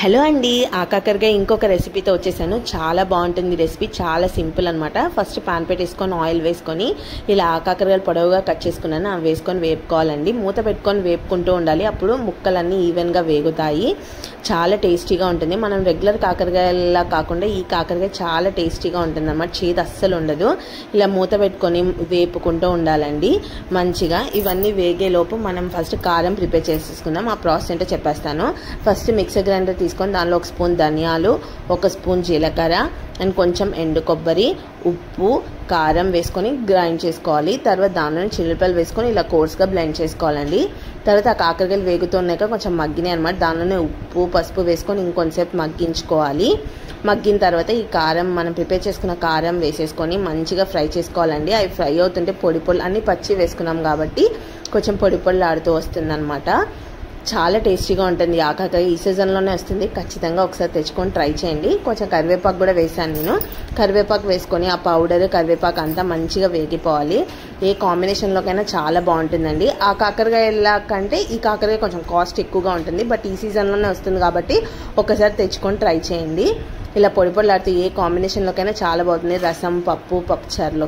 Hello అండి, ఆకాకరకాయ ఇంకొక రెసిపీతో వచ్చేసాను. చాలా బాగుంటుంది రెసిపీ, చాలా సింపుల్ అనమాట. ఫస్ట్ పాన్ పెట్టేసుకొని ఆయిల్ వేసుకొని ఇలా ఆకాకరకాయలు పొడవుగా కట్ చేసుకున్నాను. అవి వేసుకొని వేపుకోవాలండి. మూత పెట్టుకొని వేపుకుంటూ ఉండాలి, అప్పుడు ముక్కలన్నీ ఈవెన్గా వేగుతాయి. చాలా టేస్టీగా ఉంటుంది. మనం రెగ్యులర్ కాకరకాయలా కాకుండా ఈ కాకరకాయ చాలా టేస్టీగా ఉంటుంది అన్నమాట. చేదు అస్సలు ఉండదు. ఇలా మూత పెట్టుకొని వేపుకుంటూ ఉండాలండి మంచిగా. ఇవన్నీ వేగేలోపు మనం ఫస్ట్ కారం ప్రిపేర్ చేసేసుకుందాం. ఆ ప్రాసెస్ ఏంటో చెప్పేస్తాను. ఫస్ట్ మిక్సర్ గ్రైండర్ తీసుకొని దానిలో ఒక స్పూన్ ధనియాలు, ఒక స్పూన్ జీలకర్ర అండ్ కొంచెం ఎండు కొబ్బరి, ఉప్పు, కారం వేసుకొని గ్రైండ్ చేసుకోవాలి. తర్వాత దానిలో చిల్లిపాయలు వేసుకొని ఇలా కోర్స్గా బ్లెండ్ చేసుకోవాలండి. తర్వాత ఆ కాకరకాయలు వేగుతున్నాక కొంచెం మగ్గినాయి అనమాట. దానిలోనే ఉప్పు, పసుపు వేసుకొని ఇంకొంచెంసేపు మగ్గించుకోవాలి. మగ్గిన తర్వాత ఈ కారం, మనం ప్రిపేర్ చేసుకున్న కారం వేసేసుకొని మంచిగా ఫ్రై చేసుకోవాలండి. అవి ఫ్రై అవుతుంటే పొడి పొడి, అన్ని పచ్చి వేసుకున్నాం కాబట్టి కొంచెం పొడి పొడిలాడుతూ వస్తుంది అనమాట. చాలా టేస్టీగా ఉంటుంది. ఆకాకరకాయ ఈ సీజన్లోనే వస్తుంది. ఖచ్చితంగా ఒకసారి తెచ్చుకొని ట్రై చేయండి. కొంచెం కరివేపాకు కూడా వేసాను నేను. కరివేపాకు వేసుకొని ఆ పౌడర్, కరివేపాకు అంతా మంచిగా వేగిపోవాలి. ఏ కాంబినేషన్లోకైనా చాలా బాగుంటుందండి. ఆ కాకరకాయల కంటే ఈ కాకరకాయ కొంచెం కాస్ట్ ఎక్కువగా ఉంటుంది, బట్ ఈ సీజన్లోనే వస్తుంది కాబట్టి ఒకసారి తెచ్చుకొని ట్రై చేయండి. ఇలా పొడి పొడిలాడితే ఏ కాంబినేషన్లోకైనా చాలా బాగుంటుంది. రసం, పప్పు చారులో